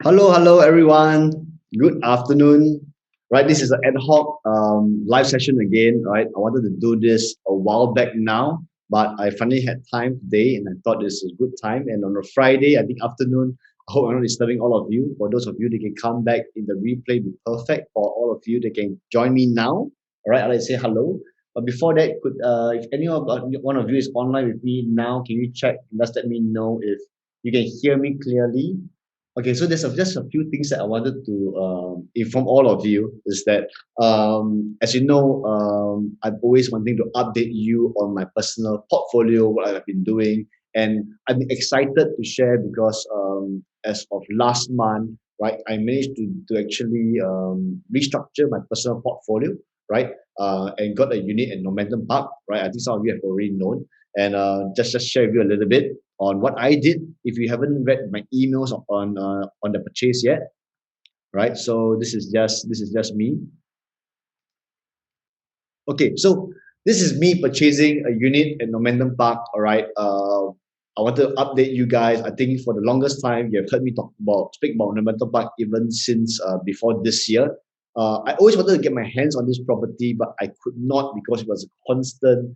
Hello, everyone. Good afternoon. Right, this is an ad hoc live session again. Right, I wanted to do this a while back now, but I finally had time today, and I thought this is a good time. And on a Friday, I think afternoon, I hope I'm not disturbing all of you. For those of you that can come back in the replay, be perfect. For all of you that can join me now, all right, I'd like to say hello. But before that, could if any of one of you is online with me now, can you check? Just let me know if you can hear me clearly. Okay, so there's just a few things that I wanted to inform all of you is that, as you know, I'm always wanting to update you on my personal portfolio, what I've been doing, and I'm excited to share because as of last month, right, I managed to actually restructure my personal portfolio, right, and got a unit in Momentum Park, right. I think some of you have already known, and just share with you a little bit on what I did. If you haven't read my emails on the purchase yet, right? So this is just me. Okay, so this is me purchasing a unit at Momentum Park. All right. I want to update you guys. I think for the longest time you have heard me speak about Momentum Park even since before this year. I always wanted to get my hands on this property, but I could not because it was a constant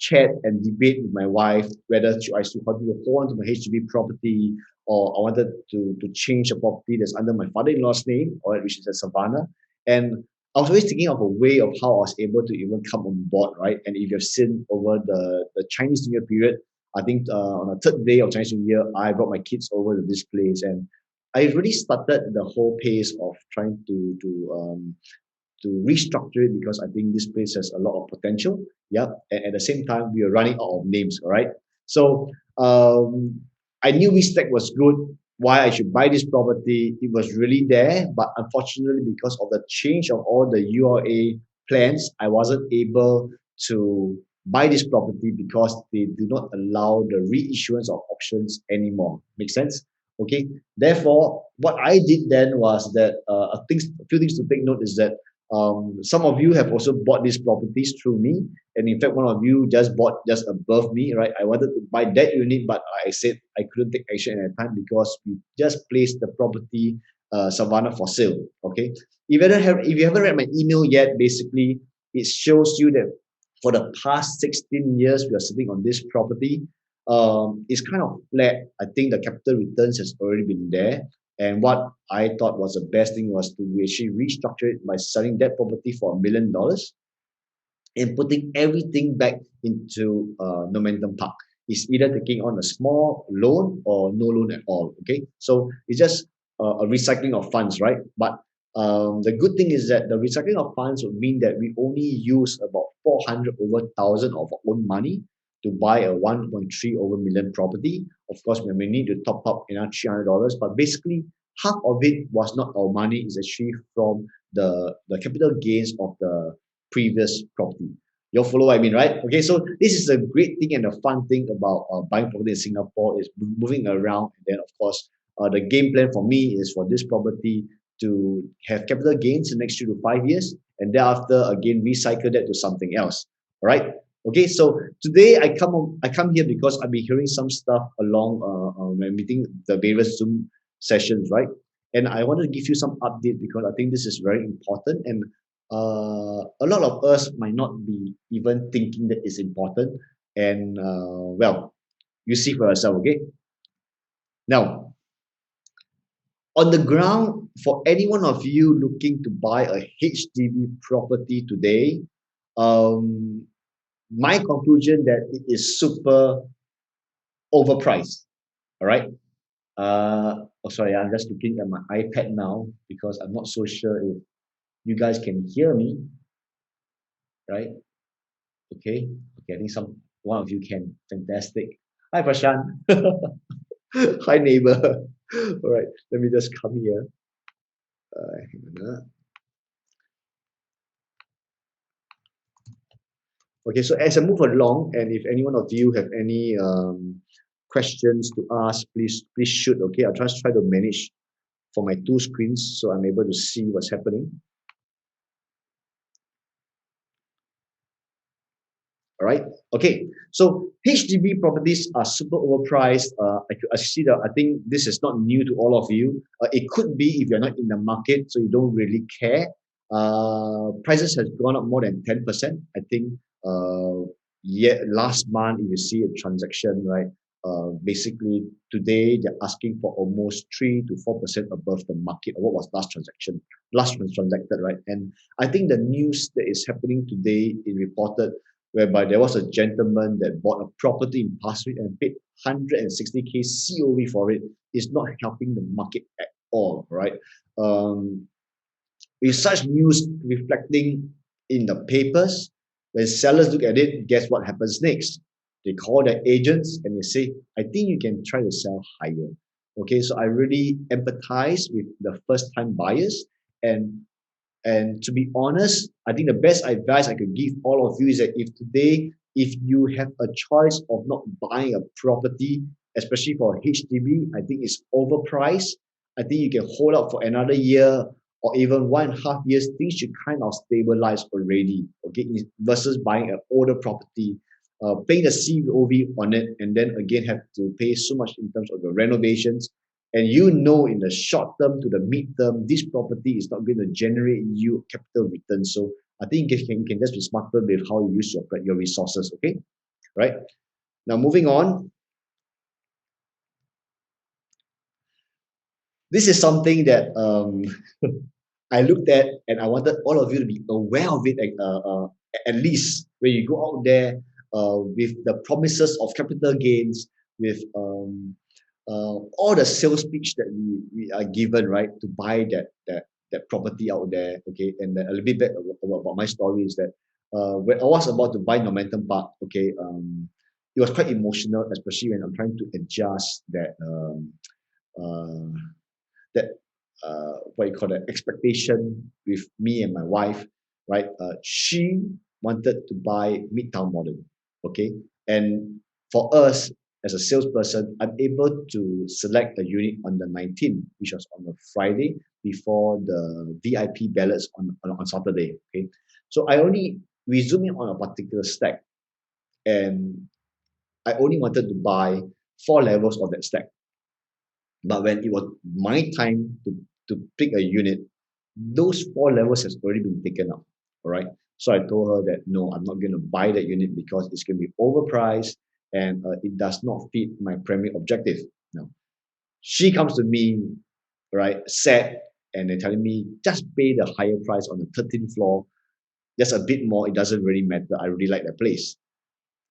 chat and debate with my wife whether I should continue to hold on to my HDB property or I wanted to change the property that's under my father-in-law's name, or which is at Savannah. And I was always thinking of a way of how I was able to even come on board, right? And if you've seen over the Chinese New Year period, I think on the third day of Chinese New Year, I brought my kids over to this place, and I really started the whole pace of trying to restructure it because I think this place has a lot of potential. Yeah, and at the same time, we are running out of names. All right, so I knew Tech was good. Why I should buy this property? It was really there, but unfortunately, because of the change of all the URA plans, I wasn't able to buy this property because they do not allow the reissuance of options anymore. Make sense? Okay. Therefore, what I did then was that a few things to take note is that some of you have also bought these properties through me, and in fact, one of you just bought just above me, right? I wanted to buy that unit, but I said I couldn't take action at the time because we just placed the property Savannah for sale. Okay, if you haven't read my email yet, basically it shows you that for the past 16 years we are sitting on this property. It's kind of flat. I think the capital returns has already been there. And what I thought was the best thing was to actually restructure it by selling that property for $1 million and putting everything back into Momentum Park. It's either taking on a small loan or no loan at all. Okay, so it's just a recycling of funds, right? But the good thing is that the recycling of funds would mean that we only use about 400 over 1,000 of our own money to buy a 1.3 over million property. Of course, we may need to top up another $300, but basically half of it was not our money; it's actually from the capital gains of the previous property. You'll follow what I mean, right? Okay, so this is a great thing and a fun thing about buying property in Singapore is moving around. And then, of course, the game plan for me is for this property to have capital gains in the next 3 to 5 years, and thereafter again recycle that to something else. All right. Okay, so today I come here because I've been hearing some stuff along when meeting the various Zoom sessions, right? And I want to give you some update because I think this is very important, and a lot of us might not be even thinking that it's important. And well, you see for yourself, okay? Now, on the ground, for any one of you looking to buy a HDB property today, my conclusion that it is super overpriced. All right. Oh, sorry, I'm just looking at my iPad now because I'm not so sure if you guys can hear me, right? Okay. Okay, I think one of you can. Fantastic. Hi, Prashant. Hi, neighbor. All right, let me just come here. Hang on, Okay, so as I move along, and if any one of you have any questions to ask, please shoot. Okay, I'll just try to manage for my two screens so I'm able to see what's happening. All right. Okay. So HDB properties are super overpriced. I see that. I think this is not new to all of you. It could be if you're not in the market, so you don't really care. Prices has gone up more than 10%. I think. Yet last month, if you see a transaction, right? Basically today they're asking for almost 3 to 4% above the market. Or what was last transacted, right? And I think the news that is happening today is reported whereby there was a gentleman that bought a property in Pasir and paid 160K COV for it, is not helping the market at all, right? Um, with such news reflecting in the papers, when sellers look at it, guess what happens next? They call their agents and they say, I think you can try to sell higher. Okay, so I really empathize with the first time buyers, and to be honest, I think the best advice I could give all of you is that if you have a choice of not buying a property, especially for HDB, I think it's overpriced. I think you can hold out for another year or even 1.5 years. Things should kind of stabilize already, okay, versus buying an older property, paying the COV on it, and then again have to pay so much in terms of the renovations, and you know in the short term to the mid term, this property is not going to generate you capital return. So I think you can just be smarter with how you use your resources. Okay, right? Now moving on, this is something that I looked at, and I wanted all of you to be aware of it. At least when you go out there with the promises of capital gains, with all the sales pitch that we are given, right, to buy that property out there. Okay, and a little bit back about my story is that when I was about to buy Momentum Park, okay, it was quite emotional, especially when I'm trying to adjust uh, that what you call that expectation with me and my wife, right? She wanted to buy Midtown Modern, okay, and for us as a salesperson, I'm able to select a unit on the 19th, which was on a Friday before the VIP ballots on Saturday. Okay, so I only we zoom in on a particular stack, and I only wanted to buy 4 levels of that stack. But when it was my time to pick a unit, those 4 levels has already been taken up. All right. So I told her that no, I'm not going to buy that unit because it's going to be overpriced and it does not fit my primary objective. Now, she comes to me, right, sad, and they're telling me just pay the higher price on the 13th floor, just a bit more. It doesn't really matter. I really like that place.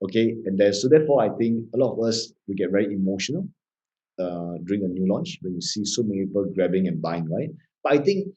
Okay. And then, so therefore, I think a lot of us, we get very emotional during a new launch when you see so many people grabbing and buying, right? But I think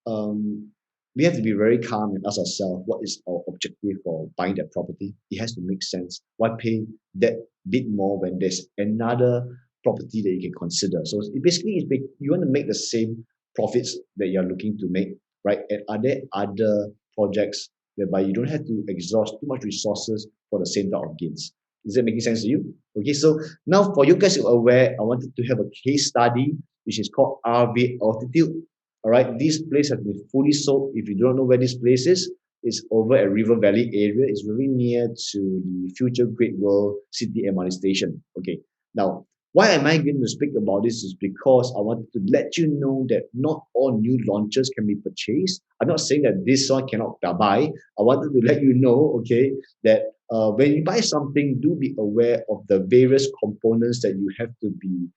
um, we have to be very calm and ask ourselves what is our objective for buying that property. It has to make sense. Why pay that bit more when there's another property that you can consider? So it basically is you want to make the same profits that you're looking to make, right? And are there other projects whereby you don't have to exhaust too much resources for the same type of gains? Is that making sense to you? Okay, so now for you guys who are aware, I wanted to have a case study which is called RV Altitude. All right, this place has been fully sold. If you don't know where this place is, it's over at River Valley area. It's very near to the future Great World City MRT station. Okay, now why am I going to speak about this is because I wanted to let you know that not all new launches can be purchased. I'm not saying that this one cannot buy. I wanted to let you know, okay, that when you buy something, do be aware of the various components that you have to be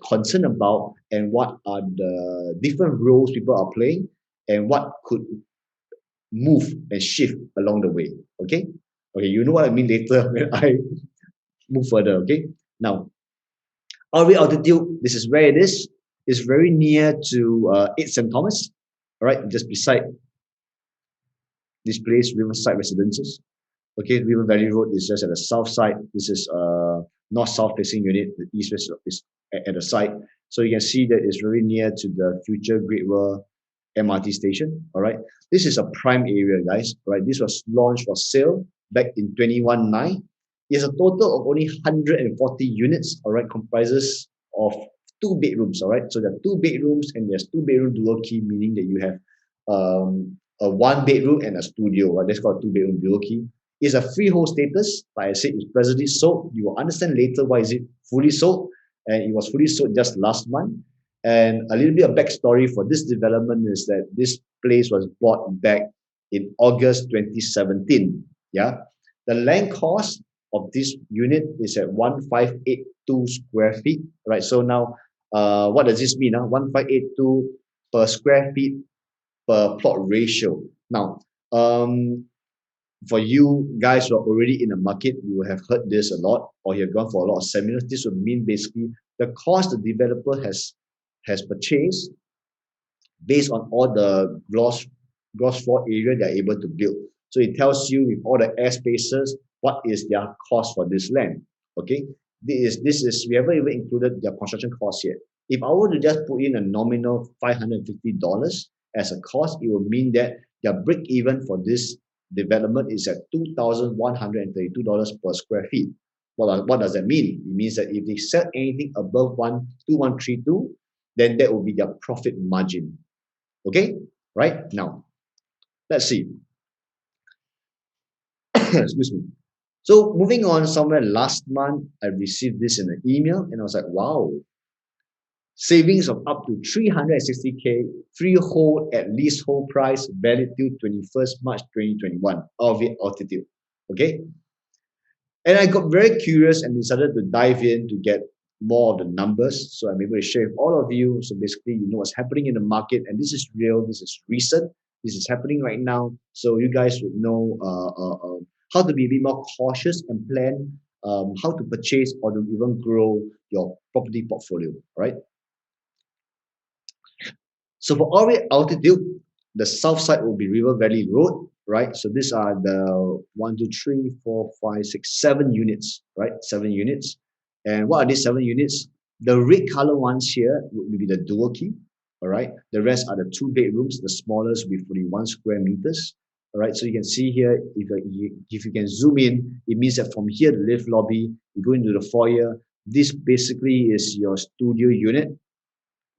concerned about and what are the different roles people are playing and what could move and shift along the way. Okay? Okay, you know what I mean later when I move further. Okay? Now, RV altitude, this is where it is. It's very near to 8 St. Thomas, all right, just beside this place, Riverside Residences. Okay, River Valley Road is just at the south side. This is north-south facing unit. The east-west is at the side. So you can see that it's very near to the future Great World MRT station. All right, this is a prime area, guys. All right, this was launched for sale back in 21/9. It's a total of only 140 units. All right, comprises of 2 bedrooms. All right, so there are 2 bedrooms and there's 2 bedroom dual key, meaning that you have a 1 bedroom and a studio. Right? That's called 2 bedroom dual key. It's a freehold status. Like I said, it's presently sold. You will understand later why is it fully sold. And it was fully sold just last month. And a little bit of backstory for this development is that this place was bought back in August 2017. Yeah. The land cost of this unit is at 1582 square feet. Right. So now, what does this mean? 1582 per square feet per plot ratio. Now, for you guys who are already in the market, you will have heard this a lot, or you have gone for a lot of seminars. This would mean basically the cost the developer has purchased based on all the gross floor area they're able to build. So it tells you with all the air spaces, what is their cost for this land. Okay, this we haven't even included their construction cost yet. If I were to just put in a nominal $550 as a cost, it will mean that their break even for this development is at $2,132 per square feet. What does that mean? It means that if they sell anything above 2132, then that will be their profit margin. Okay, right now, let's see. Excuse me. So moving on, somewhere last month, I received this in an email and I was like, wow, savings of up to 360K, freehold at leasehold price, valid till 21st March 2021, albeit altitude. Okay. And I got very curious and decided to dive in to get more of the numbers. So I'm able to share with all of you. So basically, you know what's happening in the market, and this is real, this is recent, this is happening right now. So you guys would know how to be a bit more cautious and plan how to purchase or to even grow your property portfolio, right? So for Orient altitude, the south side will be River Valley Road, right? So these are the 1, 2, 3, 4, 5, 6, 7 units, right? 7 units. And what are these 7 units? The red color ones here would be the dual key, all right? The rest are the 2 bedrooms, the smallest with 41 square meters, all right? So you can see here, if you can zoom in, it means that from here, the lift lobby, you go into the foyer. This basically is your studio unit,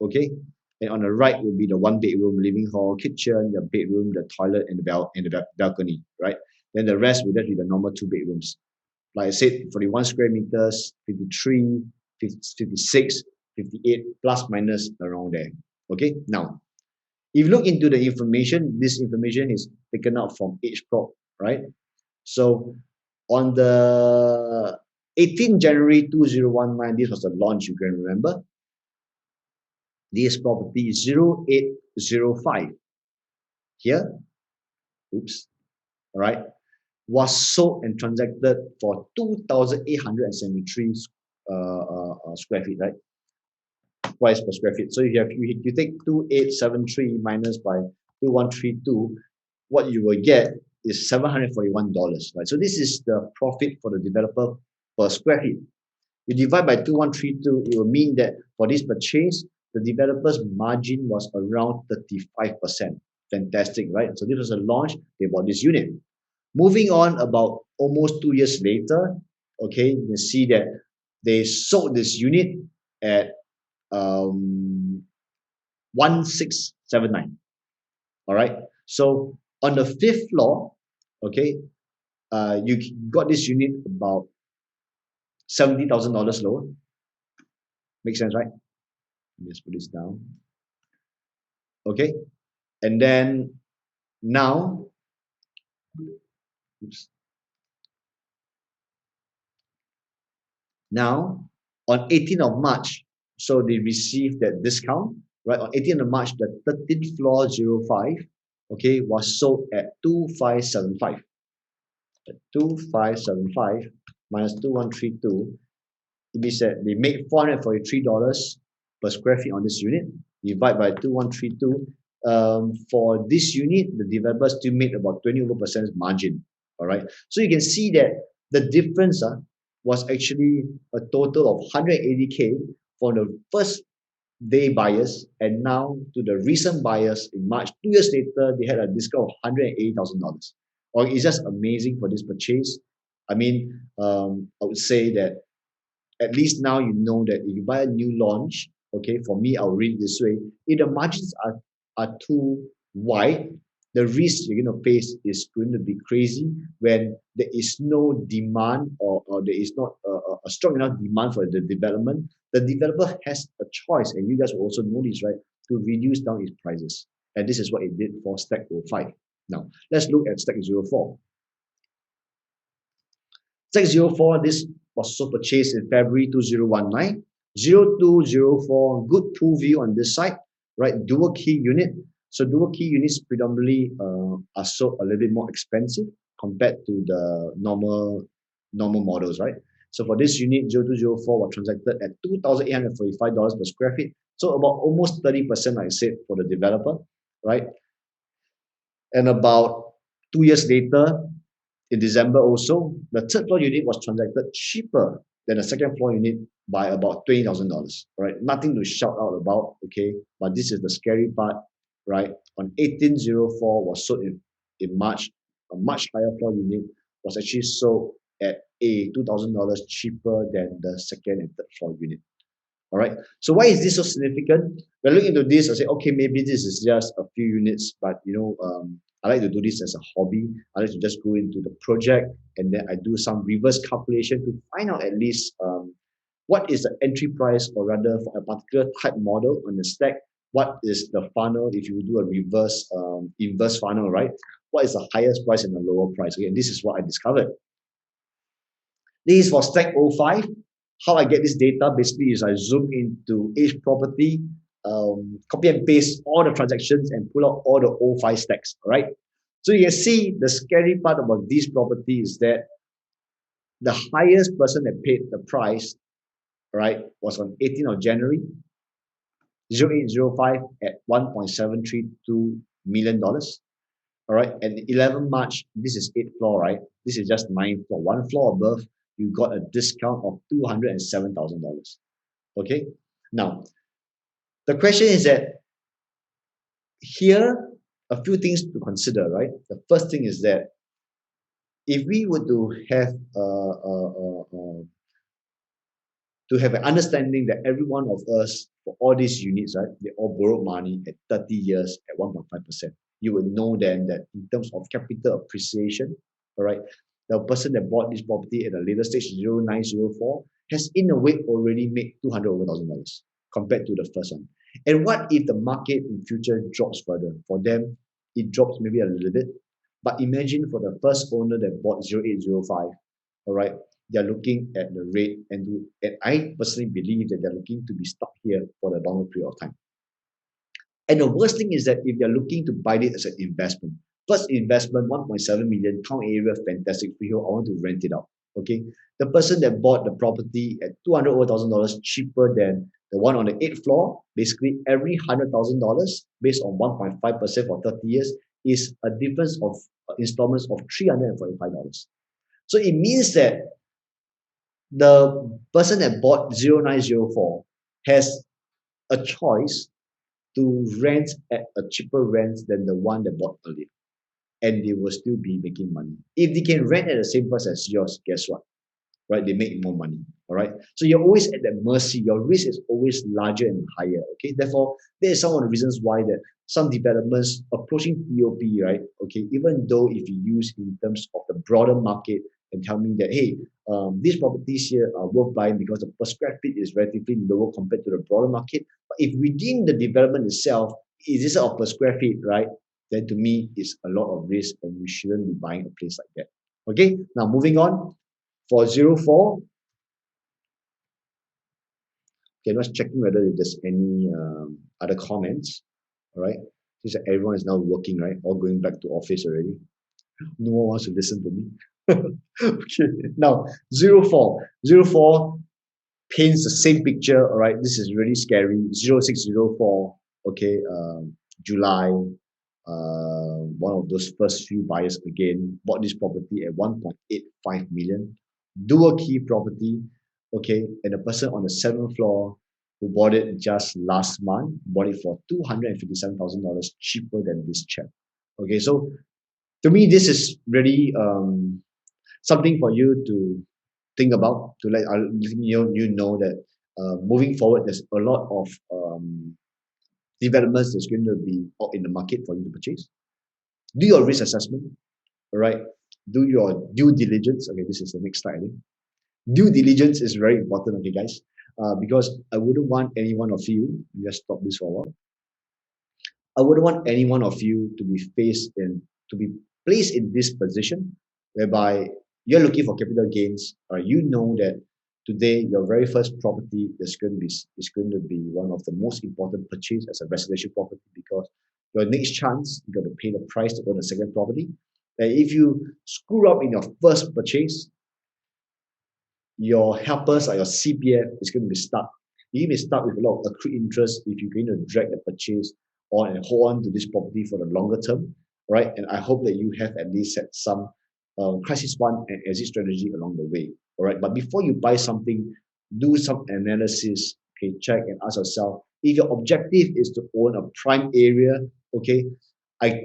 okay? And on the right will be the 1 bedroom, living hall, kitchen, the bedroom, the toilet, and the balcony, right? Then the rest will just be the normal 2 bedrooms. Like I said, 41 square meters, 53, 56, 58, plus minus around there. Okay, now, if you look into the information, this information is taken out from HPRO, right? So on the 18th January 2019, this was the launch, you can remember. This property is 0805 here, oops, all right, was sold and transacted for 2,873 square feet, right? Price per square feet. So you take 2,873 minus by 2,132, what you will get is $741, right? So this is the profit for the developer per square feet. You divide by 2,132, it will mean that for this purchase, the developer's margin was around 35%. Fantastic, right? So this was a launch, they bought this unit. Moving on about almost 2 years later, okay, you can see that they sold this unit at 1679. All right. So on the 5th floor, okay, you got this unit about $70,000 lower. Makes sense, right? Let's put this down. Okay. And then now, oops. Now, on 18th of March, so they received that discount, right? On 18th of March, the 13th floor 05, okay, was sold at 2575. 2575 minus 2132, it means that they made $443 per square feet on this unit. Divide by 2132. For this unit, the developer still made about 20% margin. All right. So you can see that the difference was actually a total of 180K for the first day buyers, and now to the recent buyers in March, 2 years later, they had a discount of $180,000. Or it's just amazing for this purchase. I mean, I would say that at least now you know that if you buy a new launch, okay, for me, I'll read it this way. If the margins are too wide, the risk you're going to face is going to be crazy when there is no demand, or there is not a strong enough demand for the development. The developer has a choice, and you guys will also know this, right, to reduce down its prices. And this is what it did for Stack 05. Now, let's look at Stack 04. Stack 04, this was also purchased in February 2019. 0204, good pool view on this side, right? Dual key unit. So dual key units predominantly are sold a little bit more expensive compared to the normal models, right? So for this unit, 0204 was transacted at $2,845 per square feet. So about almost 30%, like I said, for the developer, right? And about 2 years later, in December also, the third floor unit was transacted cheaper than the second floor unit by about $20,000, right? Nothing to shout out about, okay? But this is the scary part, right? On 1804 was sold in March. A much higher floor unit was actually sold at $2,000 cheaper than the second and third floor unit. All right. So why is this so significant? When looking into this, I say, okay, maybe this is just a few units, but I like to do this as a hobby. I like to just go into the project and then I do some reverse calculation to find out at least what is the entry price, or rather for a particular type model on the stack, what is the funnel if you do a reverse inverse funnel, right? What is the highest price and the lower price? Okay, and this is what I discovered. This is for Stack 05. How I get this data basically is I zoom into each property, copy and paste all the transactions and pull out all the 05 stacks, all right? So you can see the scary part about this property is that the highest person that paid the price, right, was on 18th of January, 0805 at $1.732 million. All right, and 11 March, this is 8th floor, right? This is just 9th floor. One floor above, you got a discount of $207,000. Okay, now the question is that here a few things to consider, right? The first thing is that if we were to have an understanding that every one of us, for all these units, right, they all borrowed money at 30 years at 1.5%. You will know then that in terms of capital appreciation, all right, the person that bought this property at a later stage, 0904, has in a way already made $200,000 compared to the first one. And what if the market in future drops further? For them, it drops maybe a little bit. But imagine for the first owner that bought 0805, all right, they're looking at the rate, and I personally believe that they're looking to be stuck here for a longer period of time. And the worst thing is that if they're looking to buy it as an investment, first investment, 1.7 million, town area, fantastic, freehold, I want to rent it out. Okay. The person that bought the property at $200,000 cheaper than the one on the 8th floor, basically every $100,000 based on 1.5% for 30 years is a difference of installments of $345. So it means that the person that bought 0904 has a choice to rent at a cheaper rent than the one that bought earlier, and they will still be making money. If they can rent at the same price as yours, guess what? Right? They make more money. All right. So you're always at that mercy. Your risk is always larger and higher. Okay. Therefore, there is some of the reasons why that some developments approaching POP, right? Okay. Even though if you use in terms of the broader market and tell me that, hey, these properties here are worth buying because the per square feet is relatively lower compared to the broader market. But if within the development itself, is this a per square feet, right? Then to me, it's a lot of risk and you shouldn't be buying a place like that. Okay. Now moving on. For 04, okay, I'm just checking whether there's any other comments. All right. Since everyone is now working, right? All going back to office already. No one wants to listen to me. Okay. Now, 04. 04 paints the same picture. All right. This is really scary. 0604. Okay. July. One of those first few buyers again bought this property at 1.85 million. Dual key property. Okay. And the person on the 7th floor who bought it just last month bought it for $257,000 cheaper than this chap. Okay. So to me, this is really something for you to think about, to let you know that moving forward, there's a lot of developments that's going to be out in the market for you to purchase. Do your risk assessment, all right? Do your due diligence. Okay, this is the next slide, I think. Due diligence is very important, okay, guys, because I wouldn't want any one of you, just stop this for a while. I wouldn't want any one of you to be placed in this position whereby you're looking for capital gains, or you know that today your very first property is going to be one of the most important purchase as a residential property, because your next chance you got to pay the price to own a second property. And if you screw up in your first purchase, your helpers or your CPF is going to be stuck. You may be stuck with a lot of accrued interest if you're going to drag the purchase on and hold on to this property for the longer term, right? And I hope that you have at least set some crisis fund and exit strategy along the way, all right? But before you buy something, do some analysis, okay? Check and ask yourself, if your objective is to own a prime area, okay? I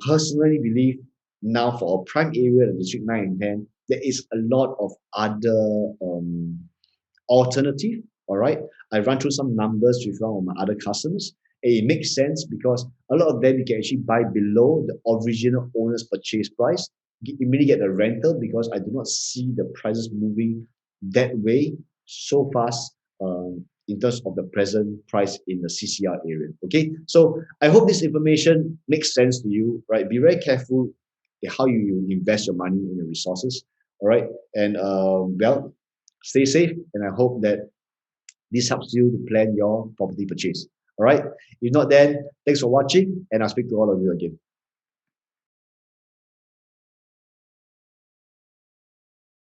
personally believe now for a prime area, the District 9 and 10, there is a lot of other alternative. All right. I run through some numbers with one of my other customers. And it makes sense because a lot of them you can actually buy below the original owner's purchase price. You immediately get the rental because I do not see the prices moving that way so fast in terms of the present price in the CCR area. Okay. So I hope this information makes sense to you, right? Be very careful how you invest your money in your resources. All right. And well, stay safe. And I hope that this helps you to plan your property purchase. All right. If not, then thanks for watching, and I'll speak to all of you again.